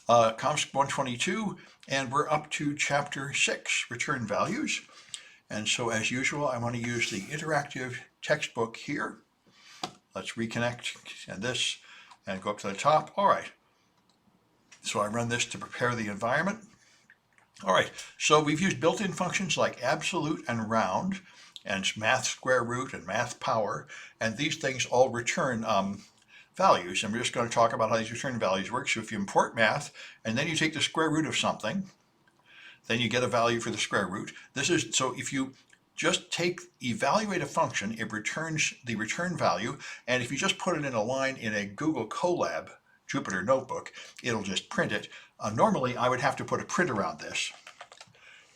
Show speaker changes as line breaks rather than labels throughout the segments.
COMSC 122, and we're up to Chapter 6, Return Values. And so as usual, I want to use the interactive textbook here. Let's reconnect and this and go up to the top. All right. So I run this to prepare the environment. All right, so we've used built-in functions like absolute and round and math square root and math power, and these things all return values, and we're just going to talk about how these return values work. So if you import math and then you take the square root of something, then you get a value for the square root. So if you just evaluate a function, it returns the return value, and if you just put it in a line in a Google Colab Jupyter notebook, it'll just print it. Normally, I would have to put a print around this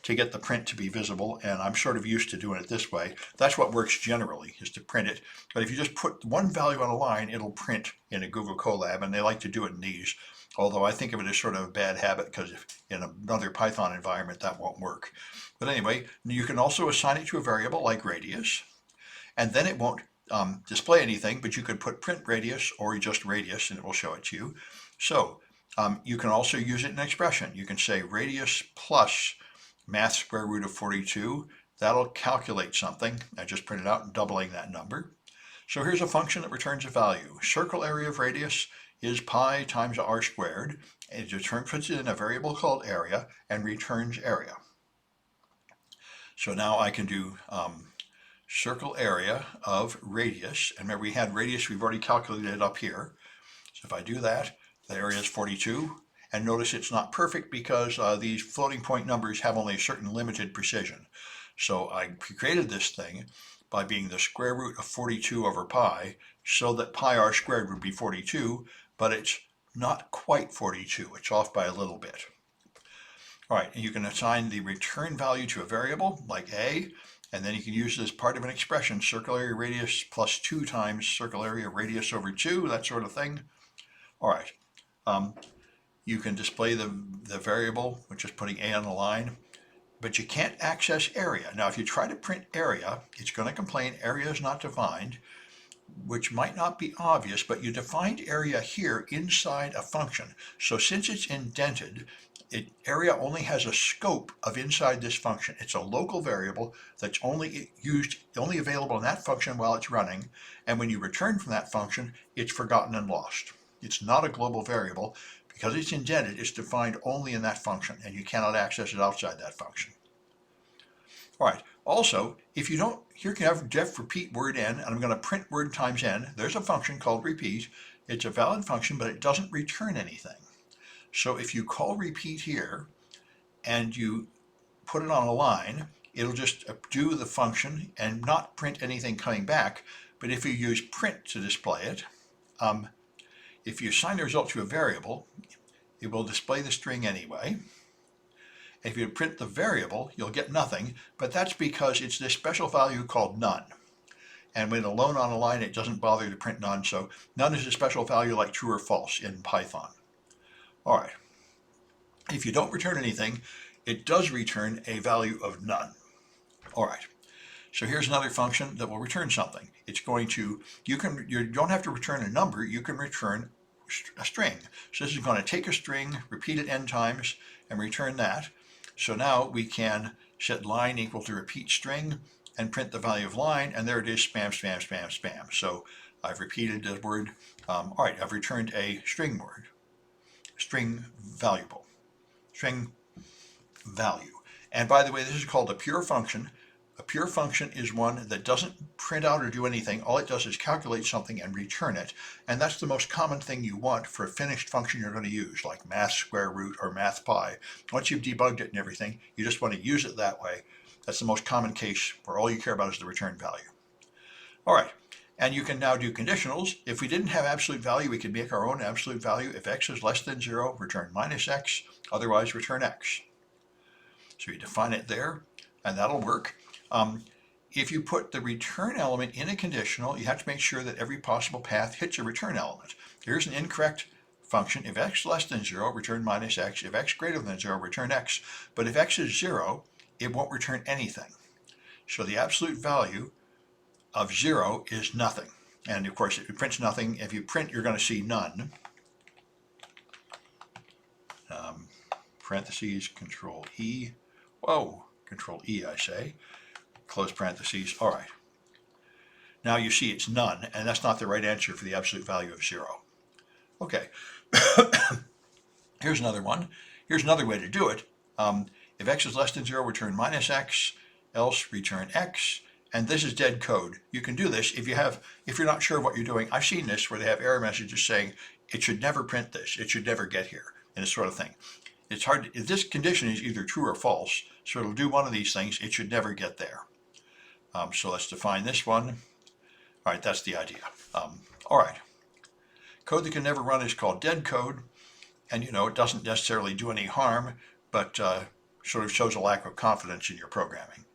to get the print to be visible, and I'm sort of used to doing it this way. That's what works generally, is to print it. But if you just put one value on a line, it'll print in a Google Colab, and they like to do it in these, although I think of it as sort of a bad habit because in another Python environment that won't work. But anyway, you can also assign it to a variable like radius, and then it won't display anything, but you could put print radius or just radius and it will show it to you. So you can also use it in an expression. You can say radius plus math square root of 42. That'll calculate something. I just print it out and doubling that number. So here's a function that returns a value. Circle area of radius is pi times r squared. It puts it in a variable called area and returns area. So now I can do circle area of radius, and remember we had radius, we've already calculated it up here. So if I do that, the area is 42, and notice it's not perfect because these floating point numbers have only a certain limited precision. So I created this thing by being the square root of 42 over pi, so that pi r squared would be 42, but it's not quite 42, it's off by a little bit. All right, and you can assign the return value to a variable like a, and then you can use this part of an expression, circle area radius plus 2 times circle area radius over 2, that sort of thing. All right, you can display the variable, which is putting a on the line, but you can't access area. Now, if you try to print area, it's going to complain area is not defined, which might not be obvious, but you defined area here inside a function. So since it's indented, area only has a scope of inside this function. It's a local variable that's only available in that function while it's running, and when you return from that function, it's forgotten and lost. It's not a global variable. Because it's indented, it's defined only in that function, and you cannot access it outside that function. All right, also, if you don't, here you can have def repeat word n, and I'm going to print word times n. There's a function called repeat. It's a valid function, but it doesn't return anything. So if you call repeat here, and you put it on a line, it'll just do the function and not print anything coming back. But if you use print to display it, if you assign the result to a variable, it will display the string anyway. If you print the variable, you'll get nothing, but that's because it's this special value called none. And when alone on a line, it doesn't bother to print none, so none is a special value like true or false in Python. All right. If you don't return anything, it does return a value of none. All right. So here's another function that will return something. It's going to, you don't have to return a number, you can return a string. So this is going to take a string, repeat it n times, and return that. So now we can set line equal to repeat string and print the value of line, and there it is, spam, spam, spam, spam. So I've repeated the word. All right, I've returned a string word, string valuable, string value. And by the way, this is called a pure function. A pure function is one that doesn't print out or do anything. All it does is calculate something and return it. And that's the most common thing you want for a finished function you're going to use, like math square root or math pi. Once you've debugged it and everything, you just want to use it that way. That's the most common case where all you care about is the return value. All right, and you can now do conditionals. If we didn't have absolute value, we could make our own absolute value. If x is less than 0, return minus x, otherwise return x. So you define it there, and that'll work. If you put the return element in a conditional, you have to make sure that every possible path hits a return element. Here's an incorrect function. If x less than 0, return minus x. If x greater than 0, return x. But if x is 0, it won't return anything. So the absolute value of 0 is nothing. And of course, it prints nothing. If you print, you're going to see none. parentheses, Control E. Whoa, Control E, I say. Close parentheses. All right. Now you see it's none, and that's not the right answer for the absolute value of 0. Okay. Here's another one. Here's another way to do it. If x is less than 0, return minus x, else return x. And this is dead code. You can do this if you're not sure what you're doing. I've seen this where they have error messages saying it should never print this, it should never get here, and this sort of thing. It's hard. If this condition is either true or false, so it'll do one of these things, it should never get there. So let's define this one. All right, that's the idea. All right. Code that can never run is called dead code, and it doesn't necessarily do any harm, but sort of shows a lack of confidence in your programming.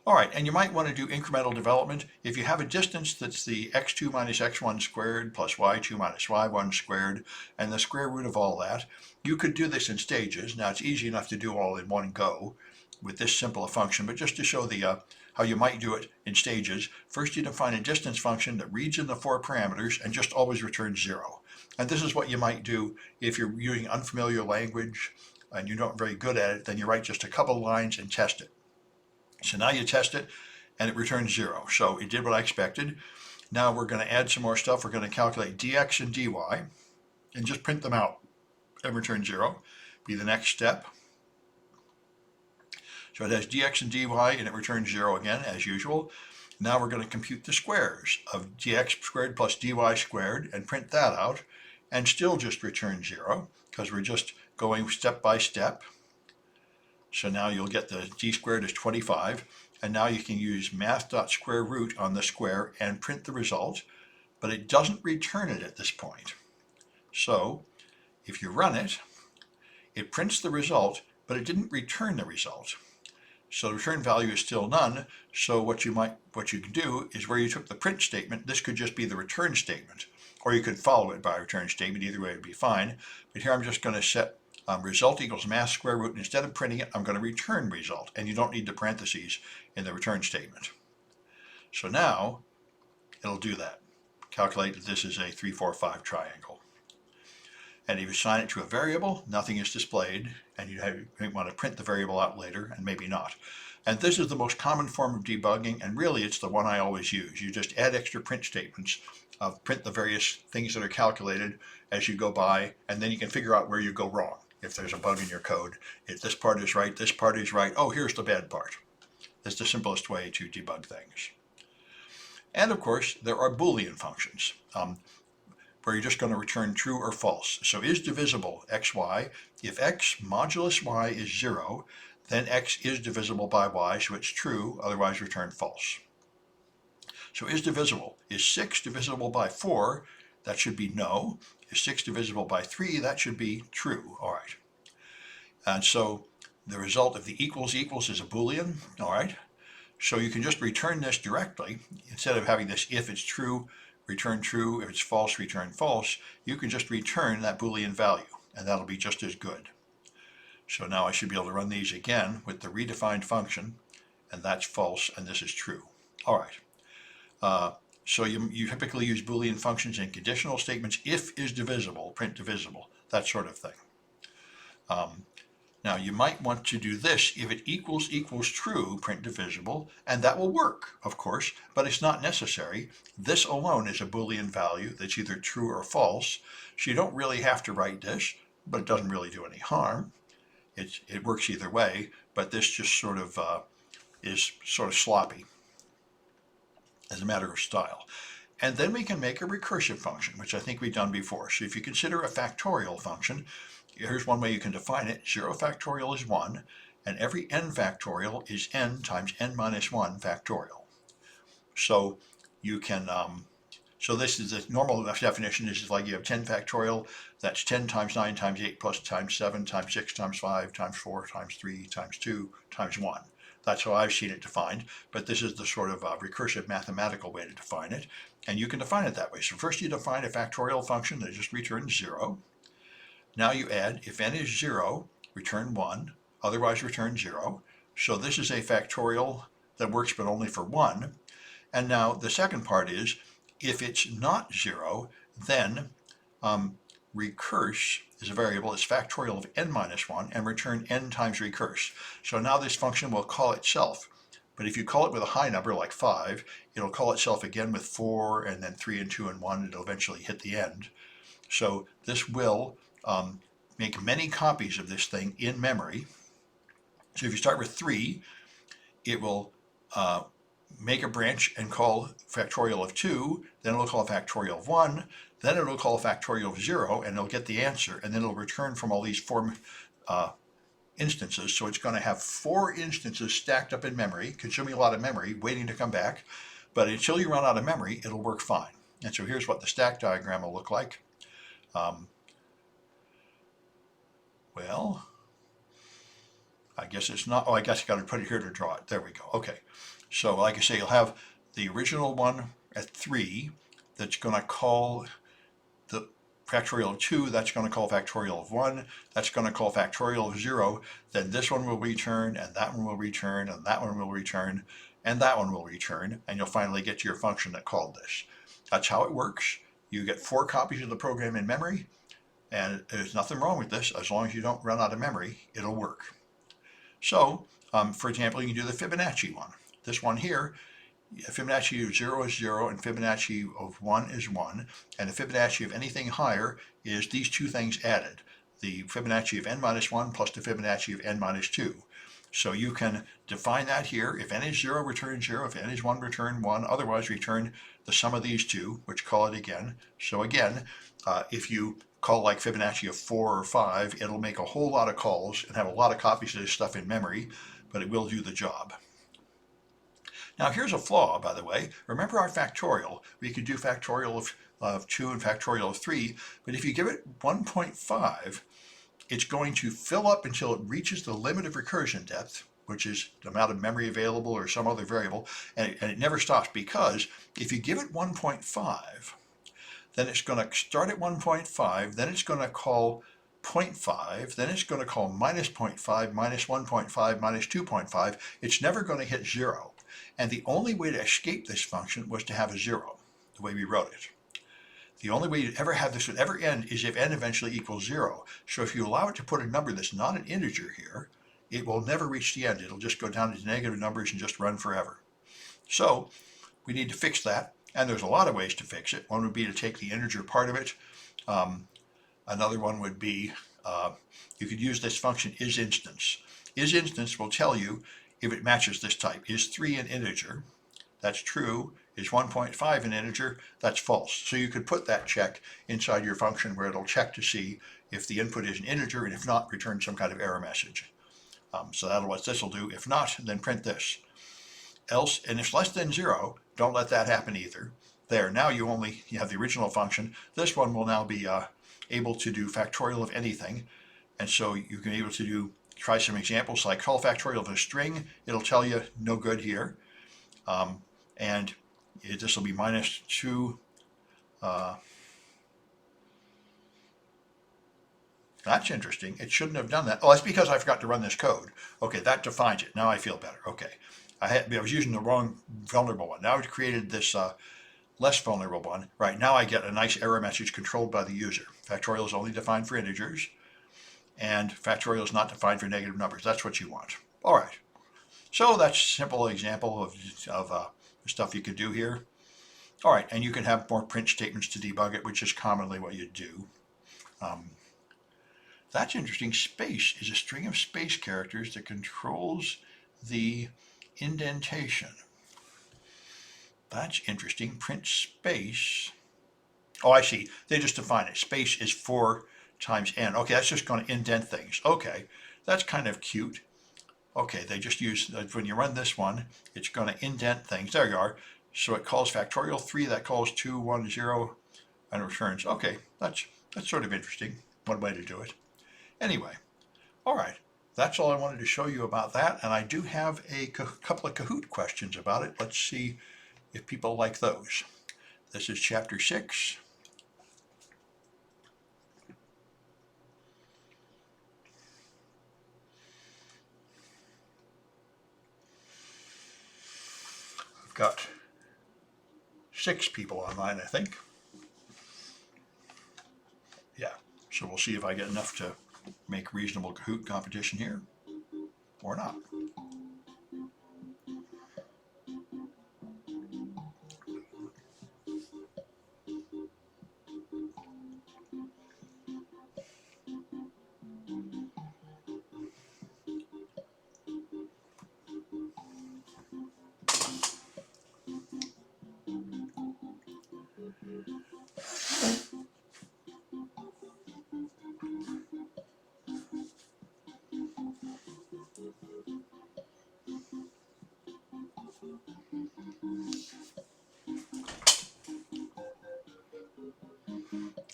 All right, and you might want to do incremental development. If you have a distance that's the x2 minus x1 squared plus y2 minus y1 squared, and the square root of all that, you could do this in stages. Now, it's easy enough to do all in one go with this simple a function, but just to show the how you might do it in stages, first you define a distance function that reads in the 4 parameters and just always returns 0. And this is what you might do if you're using unfamiliar language and you're not very good at it. Then you write just a couple lines and test it. So now you test it and it returns 0. So it did what I expected. Now we're going to add some more stuff. We're going to calculate dx and dy and just print them out and return 0. Be the next step. So it has dx and dy and it returns 0 again as usual. Now we're going to compute the squares of dx squared plus dy squared and print that out and still just return 0 because we're just going step by step. So now you'll get the d squared is 25, and now you can use math.square root on the square and print the result, but it doesn't return it at this point. So if you run it, it prints the result, but it didn't return the result. So the return value is still none. So what you can do is where you took the print statement, this could just be the return statement, or you could follow it by a return statement. Either way would be fine. But here I'm just going to set result equals math square root, and instead of printing it, I'm going to return result, and you don't need the parentheses in the return statement. So now it'll do that. Calculate that this is a 3, 4, 5 triangle. And if you assign it to a variable, nothing is displayed, and you might want to print the variable out later, and maybe not. And this is the most common form of debugging, and really it's the one I always use. You just add extra print statements, print the various things that are calculated as you go by, and then you can figure out where you go wrong. If there's a bug in your code, if this part is right, this part is right, oh, here's the bad part. That's the simplest way to debug things. And of course, there are Boolean functions where you're just going to return true or false. So is divisible xy. If x modulus y is 0, then x is divisible by y, so it's true, otherwise return false. So is divisible. Is 6 divisible by 4? That should be no. Is 6 divisible by 3? That should be true. All right. And so the result of the equals is a Boolean. All right. So you can just return this directly. Instead of having this if it's true, return true. If it's false, return false. You can just return that Boolean value, and that'll be just as good. So now I should be able to run these again with the redefined function, and that's false, and this is true. All right. So you typically use Boolean functions in conditional statements. If is divisible, print divisible, that sort of thing. Now you might want to do this. If it equals true, print divisible, and that will work, of course, but it's not necessary. This alone is a Boolean value that's either true or false, so you don't really have to write this, but it doesn't really do any harm. It works either way, but this just sort of is sort of sloppy as a matter of style. And then we can make a recursive function, which I think we've done before. So if you consider a factorial function, here's one way you can define it. 0 factorial is 1, and every n factorial is n times n minus 1 factorial. So you can, so this is the normal definition. This is like you have 10 factorial, that's 10 times 9 times 8 plus times 7 times 6 times 5 times 4 times 3 times 2 times 1. That's how I've seen it defined, but this is the sort of recursive mathematical way to define it, and you can define it that way. So first you define a factorial function that just returns 0. Now you add, if n is 0, return 1, otherwise return 0. So this is a factorial that works but only for 1. And now the second part is, if it's not 0, then recurse is a variable, is factorial of n minus 1, and return n times recurse. So now this function will call itself. But if you call it with a high number like 5, it'll call itself again with 4, and then 3 and 2 and 1, and it'll eventually hit the end. So this will make many copies of this thing in memory. So if you start with 3, it will make a branch and call factorial of 2, then it'll call factorial of 1, then it'll call factorial of 0, and it'll get the answer, and then it'll return from all these 4 instances. So it's going to have 4 instances stacked up in memory, consuming a lot of memory, waiting to come back. But until you run out of memory, it'll work fine. And so here's what the stack diagram will look like. Well, I guess it's not, oh, I guess I got to put it here to draw it. There we go. Okay. So like I say, you'll have the original one at 3 that's going to call the factorial of 2, that's going to call factorial of 1, that's going to call factorial of 0, then this one will return, and that one will return, and that one will return, and that one will return, and you'll finally get to your function that called this. That's how it works. You get 4 copies of the program in memory, and there's nothing wrong with this. As long as you don't run out of memory, it'll work. So, for example, you can do the Fibonacci one. This one here, Fibonacci of 0 is 0, and Fibonacci of 1 is 1, and the Fibonacci of anything higher is these 2 things added, the Fibonacci of n minus 1 plus the Fibonacci of n minus 2. So you can define that here. If n is 0, return 0. If n is 1, return 1. Otherwise, return the sum of these 2, which call it again. So again, if you call like Fibonacci of 4 or 5, it'll make a whole lot of calls and have a lot of copies of this stuff in memory, but it will do the job. Now here's a flaw, by the way. Remember our factorial. We could do factorial of 2 and factorial of 3, but if you give it 1.5, it's going to fill up until it reaches the limit of recursion depth, which is the amount of memory available or some other variable, and it never stops, because if you give it 1.5, then it's going to start at 1.5, then it's going to call 0.5, then it's going to call minus 0.5, minus 1.5, minus 2.5. It's never going to hit 0. And the only way to escape this function was to have a 0, the way we wrote it. The only way you'd ever have this would ever end is if n eventually equals 0. So if you allow it to put a number that's not an integer here, it will never reach the end. It'll just go down to negative numbers and just run forever. So we need to fix that, and there's a lot of ways to fix it. One would be to take the integer part of it. Another one would be you could use this function isInstance. IsInstance will tell you if it matches this type. Is 3 an integer? That's true. Is 1.5 an integer? That's false. So you could put that check inside your function where it'll check to see if the input is an integer, and if not, return some kind of error message. So that's what this will do. If not, then print this. Else, and if less than 0, don't let that happen either. There, now you have the original function. This one will now be able to do factorial of anything, and so you can be able to try some examples like call factorial of a string. It'll tell you no good here, and this will be minus 2. That's interesting. It shouldn't have done that. Oh, that's because I forgot to run this code. Okay, that defines it. Now I feel better. Okay, I was using the wrong vulnerable one. Now I've created this less vulnerable one. Right, now I get a nice error message controlled by the user. Factorial is only defined for integers, and factorial is not defined for negative numbers. That's what you want. All right. So that's a simple example of stuff you can do here. All right, and you can have more print statements to debug it, which is commonly what you do. That's interesting. Space is a string of space characters that controls the indentation. That's interesting. Print space. Oh, I see. They just define it. Space is 4 times n. Okay, that's just going to indent things. Okay, that's kind of cute. Okay, they just use, when you run this one, it's going to indent things. There you are. So it calls factorial 3, that calls 2, 1, 0, and returns. Okay, that's sort of interesting. One way to do it. Anyway, all right. That's all I wanted to show you about that, and I do have a couple of Kahoot questions about it. Let's see if people like those. This is chapter 6. I've got 6 people online, I think. Yeah, So we'll see if I get enough to make reasonable Kahoot competition here or not.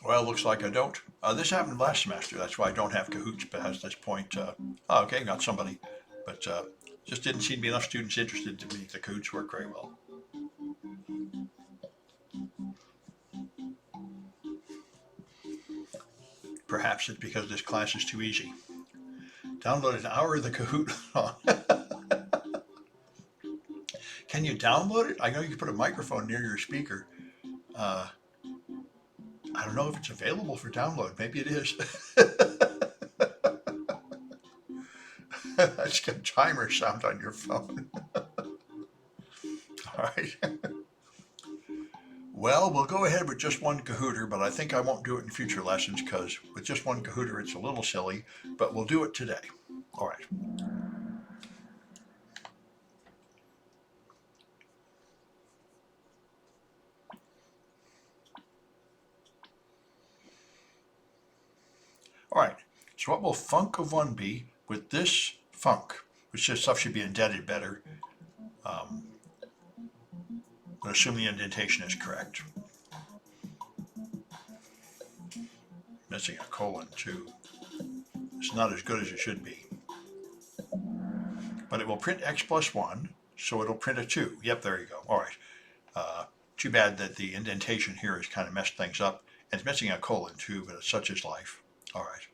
Well, looks like I don't. This happened last semester. That's why I don't have Kahoots past this point. Okay, got somebody. But just didn't seem to be enough students interested to make the Kahoots work very well. Perhaps it's because this class is too easy. Download an hour of the Kahoot. Can you download it? I know you can put a microphone near your speaker. I don't know if it's available for download. Maybe it is. That's got a timer sound on your phone. All right. Well, we'll go ahead with just one Kahooter, but I think I won't do it in future lessons because with just one Kahooter, it's a little silly, but we'll do it today. All right. All right, so what will func of 1 be with this func, which this stuff should be indented better. I'm going to assume the indentation is correct. Missing a colon too. It's not as good as it should be. But it will print x plus 1, so it'll print a 2. Yep, there you go. All right. Too bad that the indentation here has kind of messed things up. And it's missing a colon too, but it's such is life. All right.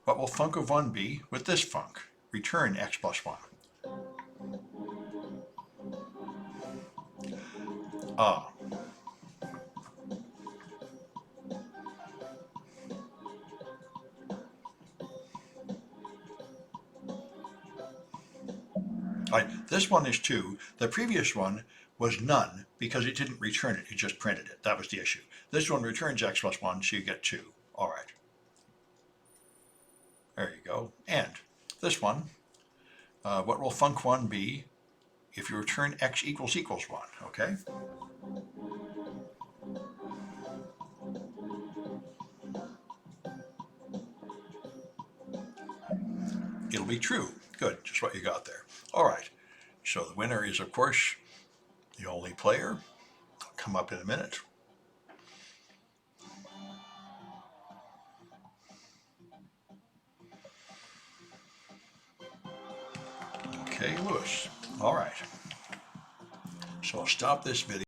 What will func of 1 be with this func? Return x plus 1. All right, this one is 2. The previous one was none because it didn't return it. It just printed it. That was the issue. This one returns x plus 1, so you get 2. All right. There you go. And this one, what will func 1 be if you return x equals 1, okay? It'll be true. Good, just what you got there. All right, so the winner is, of course, the only player. I'll come up in a minute. Okay, Lewis. All right. So I'll stop this video.